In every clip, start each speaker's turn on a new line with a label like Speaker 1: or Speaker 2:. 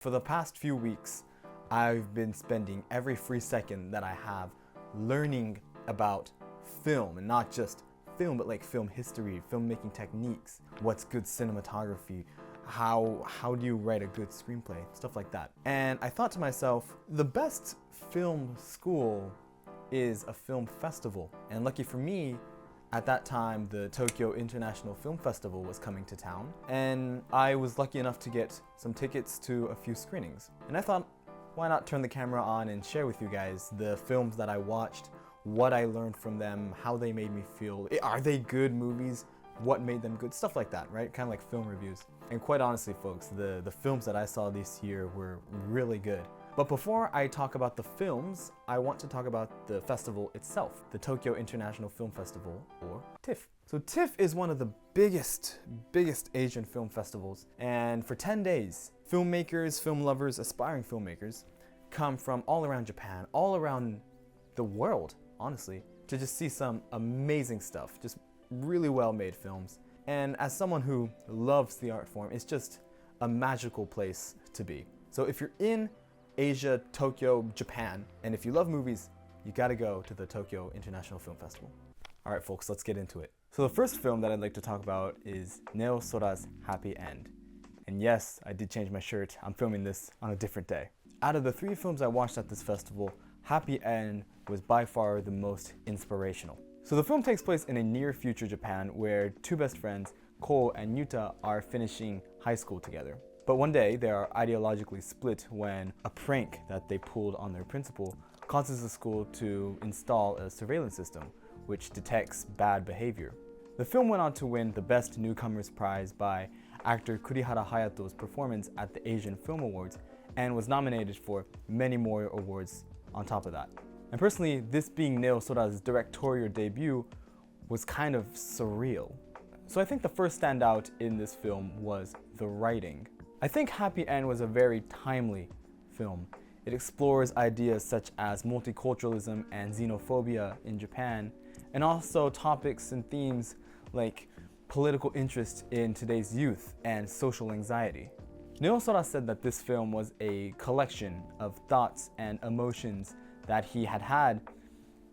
Speaker 1: For the past few weeks, I've been spending every free second that I have learning about film, and not just film, but like film history, filmmaking techniques, what's good cinematography, how do you write a good screenplay, stuff like that. And I thought to myself, the best film school is a film festival. And lucky for me, at that time, the Tokyo International Film Festival was coming to town, and I was lucky enough to get some tickets to a few screenings. And I thought, why not turn the camera on and share with you guys the films that I watched, what I learned from them, how they made me feel. Are they good movies? What made them good? Stuff like that, right? Kind of like film reviews. And quite honestly, folks, the films that I saw this year were really good. But before I talk about the films, I want to talk about the festival itself, the Tokyo International Film Festival, or TIFF. So TIFF is one of the biggest Asian film festivals, and for 10 days, filmmakers, film lovers, aspiring filmmakers come from all around Japan, all around the world, honestly, to just see some amazing stuff, just really well-made films. And as someone who loves the art form, it's just a magical place to be. So if you're in Asia, Tokyo, Japan, and if you love movies, you gotta go to the Tokyo International Film Festival. All right, folks, let's get into it. So the first film that I'd like to talk about is Neo Sora's Happyend. And yes, I did change my shirt. I'm filming this on a different day. Out of the 3 films I watched at this festival, Happyend was by far the most inspirational. So the film takes place in a near future Japan where 2 best friends, Ko and Yuta, are finishing high school together. But one day, they are ideologically split when a prank that they pulled on their principal causes the school to install a surveillance system which detects bad behavior. The film went on to win the Best Newcomers Prize by actor Kurihara Hayato's performance at the Asian Film Awards, and was nominated for many more awards on top of that. And personally, this being Neo Sora's directorial debut was kind of surreal. So I think the first standout in this film was the writing. I think Happyend was a very timely film. It explores ideas such as multiculturalism and xenophobia in Japan, and also topics and themes like political interest in today's youth and social anxiety. Neo Sora said that this film was a collection of thoughts and emotions that he had had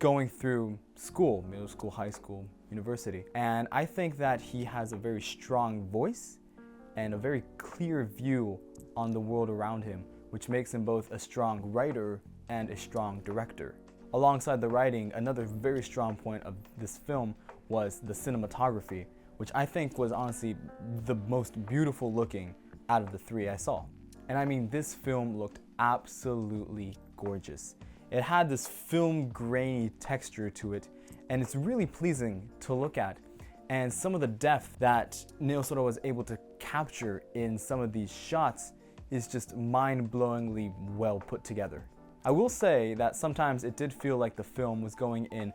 Speaker 1: going through school, middle school, high school, university. And I think that he has a very strong voice and a very clear view on the world around him, which makes him both a strong writer and a strong director. Alongside the writing, another very strong point of this film was the cinematography, which I think was honestly the most beautiful looking out of the 3 I saw. And I mean, this film looked absolutely gorgeous. It had this film grainy texture to it, and it's really pleasing to look at. And some of the depth that Neo Sora was able to capture in some of these shots is just mind-blowingly well put together. I will say that sometimes it did feel like the film was going in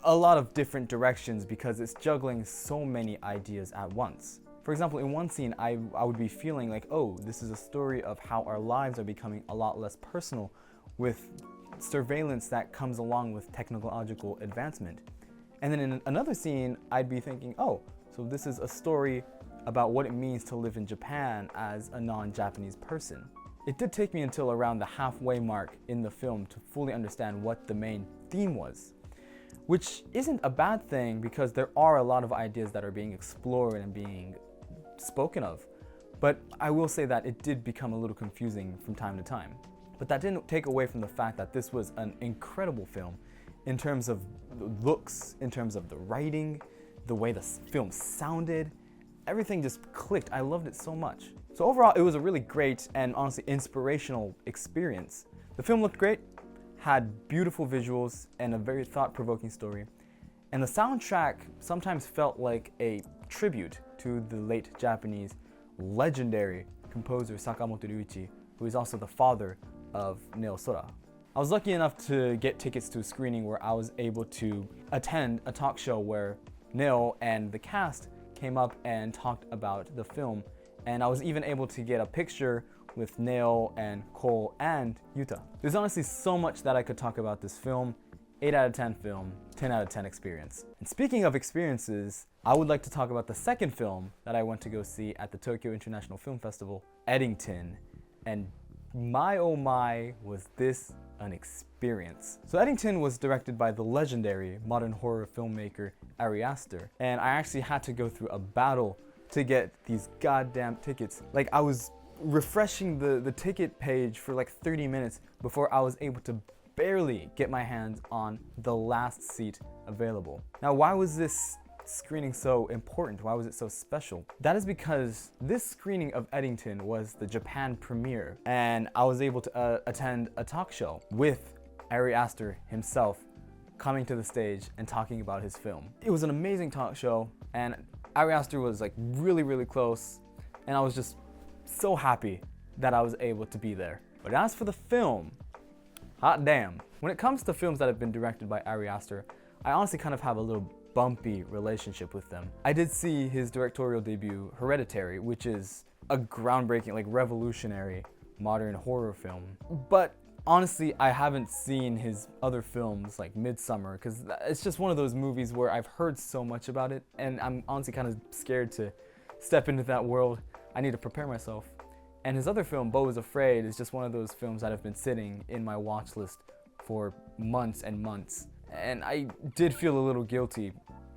Speaker 1: a lot of different directions because it's juggling so many ideas at once. For example, in one scene, I would be feeling like, oh, this is a story of how our lives are becoming a lot less personal with surveillance that comes along with technological advancement. And then in another scene, I'd be thinking, oh, so this is a story about what it means to live in Japan as a non-Japanese person. It did take me until around the halfway mark in the film to fully understand what the main theme was, which isn't a bad thing because there are a lot of ideas that are being explored and being spoken of. But I will say that it did become a little confusing from time to time. But that didn't take away from the fact that this was an incredible film in terms of the looks, in terms of the writing, the way the film sounded. Everything just clicked. I loved it so much. So overall, it was a really great and honestly inspirational experience. The film looked great, had beautiful visuals, and a very thought-provoking story. And the soundtrack sometimes felt like a tribute to the late Japanese legendary composer Sakamoto Ryuichi, who is also the father of Neo Sora. I was lucky enough to get tickets to a screening where I was able to attend a talk show where Neo and the cast came up and talked about the film, and I was even able to get a picture with Neo and Cole and Yuta. There's honestly so much that I could talk about this film. 8 out of 10 film, 10 out of 10 experience. And speaking of experiences, I would like to talk about the second film that I went to go see at the Tokyo International Film Festival, Eddington. and my oh my, was this an experience. So Eddington was directed by the legendary modern horror filmmaker Ari Aster, and I actually had to go through a battle to get these goddamn tickets. Like, I was refreshing the ticket page for like 30 minutes before I was able to barely get my hands on the last seat available. Now, why was this screening so important? Why was it so special? That is because this screening of Eddington was the Japan premiere, and I was able to attend a talk show with Ari Aster himself coming to the stage and talking about his film. It was an amazing talk show, and Ari Aster was like really close, and I was just so happy that I was able to be there. But as for the film, hot damn. When it comes to films that have been directed by Ari Aster, I honestly kind of have a little bumpy relationship with them. I did see his directorial debut, Hereditary, which is a groundbreaking, like revolutionary modern horror film. But honestly, I haven't seen his other films like Midsummer, because it's just one of those movies where I've heard so much about it, and I'm honestly kind of scared to step into that world. I need to prepare myself. And his other film, Beau is Afraid, is just one of those films that have been sitting in my watch list for months and months. And I did feel a little guilty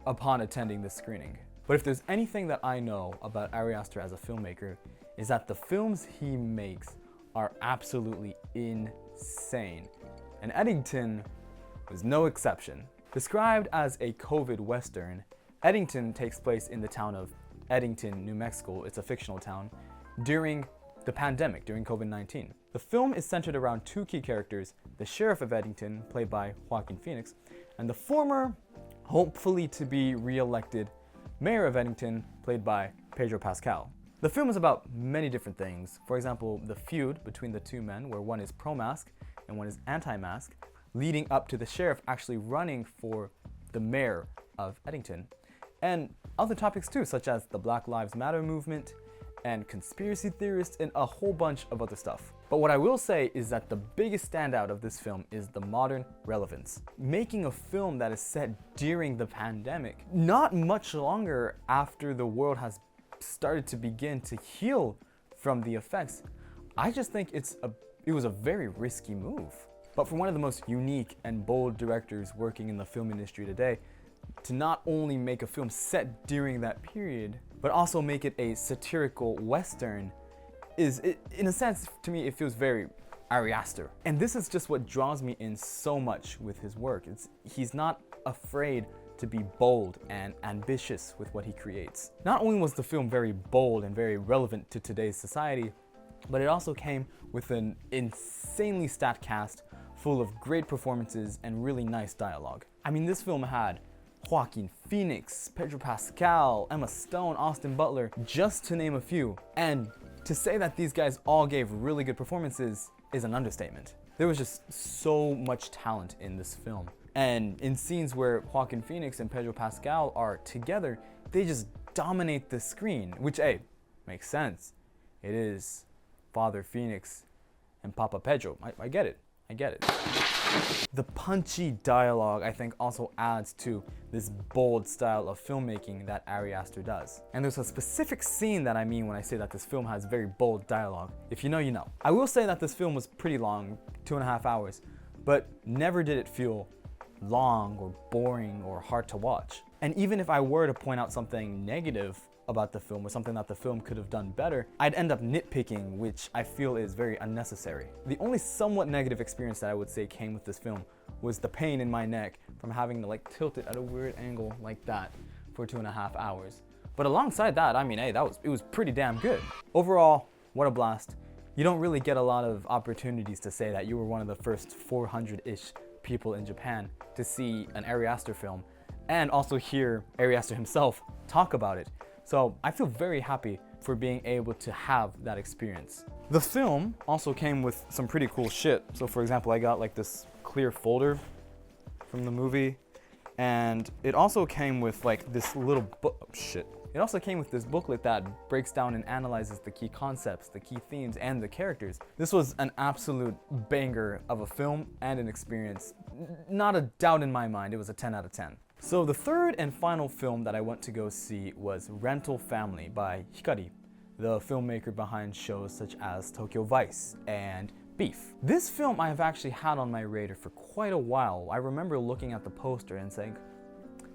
Speaker 1: upon attending this screening. But if there's anything that I know about Ari Aster as a filmmaker, is that the films he makes are absolutely insane. And Eddington was no exception. Described as a COVID Western, Eddington takes place in the town of Eddington, New Mexico. It's a fictional town during the pandemic, during COVID-19. The film is centered around two key characters, the sheriff of Eddington, played by Joaquin, and the former, hopefully to be re-elected, mayor of Eddington, played by Pedro Pascal. The film is about many different things. For example, the feud between the two men, where one is pro-mask and one is anti-mask, leading up to the sheriff actually running for the mayor of Eddington. And other topics too, such as the Black Lives Matter movement and conspiracy theorists and a whole bunch of other stuff. But what I will say is that the biggest standout of this film is the modern relevance. Making a film that is set during the pandemic, not much longer after the world has started to begin to heal from the effects, I just think it was a very risky move. But for one of the most unique and bold directors working in the film industry today, to not only make a film set during that period, but also make it a satirical Western, in a sense, to me, it feels very Ari Aster. And this is just what draws me in so much with his work. He's not afraid to be bold and ambitious with what he creates. Not only was the film very bold and very relevant to today's society, but it also came with an insanely stacked cast full of great performances and really nice dialogue. I mean, this film had Joaquin, Pedro Pascal, Emma Stone, Austin Butler, just to name a few. And to say that these guys all gave really good performances is an understatement. There was just so much talent in this film. And in scenes where Joaquin and Pedro Pascal are together, they just dominate the screen, which, hey, makes sense. It is Father Phoenix and Papa Pedro. I get it. I get it. The punchy dialogue, I think, also adds to this bold style of filmmaking that Ari Aster does. And there's a specific scene that I mean when I say that this film has very bold dialogue. If you know, you know. I will say that this film was pretty long, 2.5 hours, but never did it feel long or boring or hard to watch. And even if I were to point out something negative about the film or something that the film could have done better, I'd end up nitpicking, which I feel is very unnecessary. The only somewhat negative experience that I would say came with this film was the pain in my neck from having to like tilt it at a weird angle like that for 2.5 hours. But alongside that, I mean, hey, it was pretty damn good. Overall, what a blast. You don't really get a lot of opportunities to say that you were one of the first 400-ish people in Japan to see an Ari Aster film and also hear Ari Aster himself talk about it. So I feel very happy for being able to have that experience. The film also came with some pretty cool shit. So for example, I got like this clear folder from the movie, and it also came with like this little book, It also came with this booklet that breaks down and analyzes the key concepts, the key themes, and the characters. This was an absolute banger of a film and an experience. Not a doubt in my mind, it was a 10 out of 10. So the third and final film that I went to go see was Rental Family by Hikari. the filmmaker behind shows such as Tokyo Vice and Beef. This film I have actually had on my radar for quite a while. I remember looking at the poster and saying,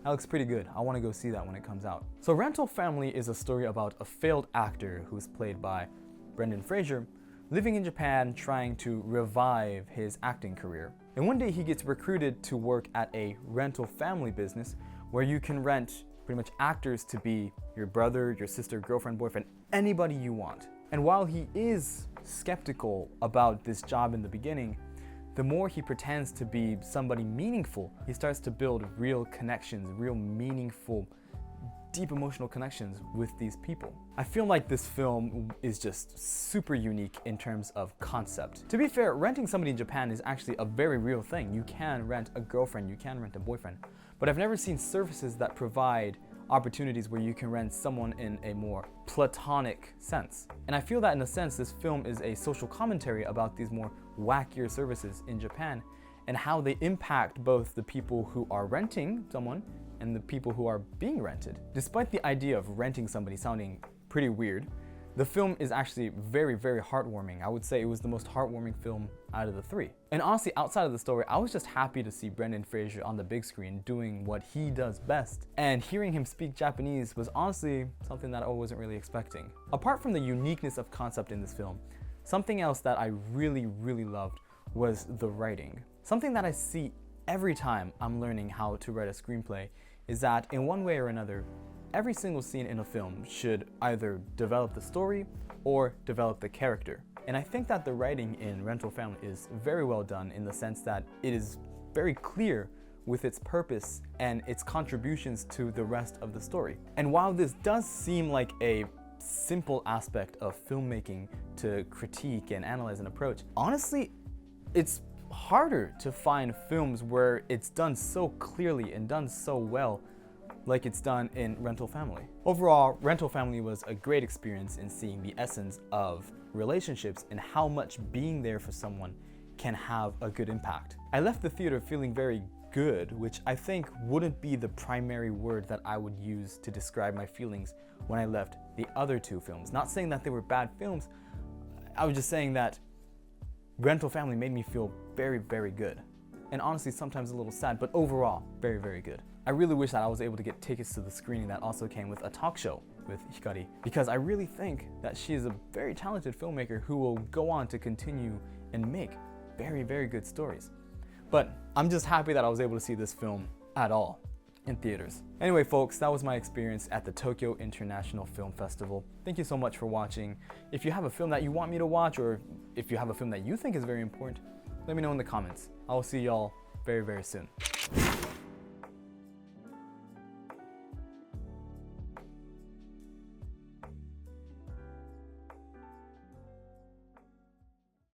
Speaker 1: that looks pretty good. I want to go see that when it comes out. So Rental Family is a story about a failed actor who's played by Brendan Fraser, living in Japan trying to revive his acting career. And one day he gets recruited to work at a rental family business where you can rent pretty much actors to be your brother, your sister, girlfriend, boyfriend, anybody you want. And while he is skeptical about this job in the beginning, the more he pretends to be somebody meaningful, he starts to build real connections, real meaningful, deep emotional connections with these people. I feel like this film is just super unique in terms of concept. To be fair, renting somebody in Japan is actually a very real thing. You can rent a girlfriend, you can rent a boyfriend, but I've never seen services that provide opportunities where you can rent someone in a more platonic sense. And I feel that in a sense, this film is a social commentary about these more wackier services in Japan and how they impact both the people who are renting someone and the people who are being rented. Despite the idea of renting somebody sounding pretty weird, the film is actually very, very heartwarming. I would say it was the most heartwarming film out of the three. And honestly, outside of the story, I was just happy to see Brendan Fraser on the big screen doing what he does best. And hearing him speak Japanese was honestly something that I wasn't really expecting. Apart from the uniqueness of concept in this film, something else that I really, really loved was the writing. Something that I see every time I'm learning how to write a screenplay is that in one way or another, every single scene in a film should either develop the story or develop the character. And I think that the writing in Rental Family is very well done in the sense that it is very clear with its purpose and its contributions to the rest of the story. And while this does seem like a simple aspect of filmmaking to critique and analyze and approach, honestly, it's harder to find films where it's done so clearly and done so well like it's done in Rental Family. Overall, Rental Family was a great experience in seeing the essence of relationships and how much being there for someone can have a good impact. I left the theater feeling very good, which I think wouldn't be the primary word that I would use to describe my feelings when I left the other two films. Not saying that they were bad films, I was just saying that Rental Family made me feel very, very good. And honestly, sometimes a little sad, but overall, very, very good. I really wish that I was able to get tickets to the screening that also came with a talk show with Hikari, because I really think that she is a very talented filmmaker who will go on to continue and make very, very good stories. But I'm just happy that I was able to see this film at all in theaters. Anyway, folks, that was my experience at the Tokyo International Film Festival. Thank you so much for watching. If you have a film that you want me to watch, or if you have a film that you think is very important, let me know in the comments. I will see y'all very, very soon.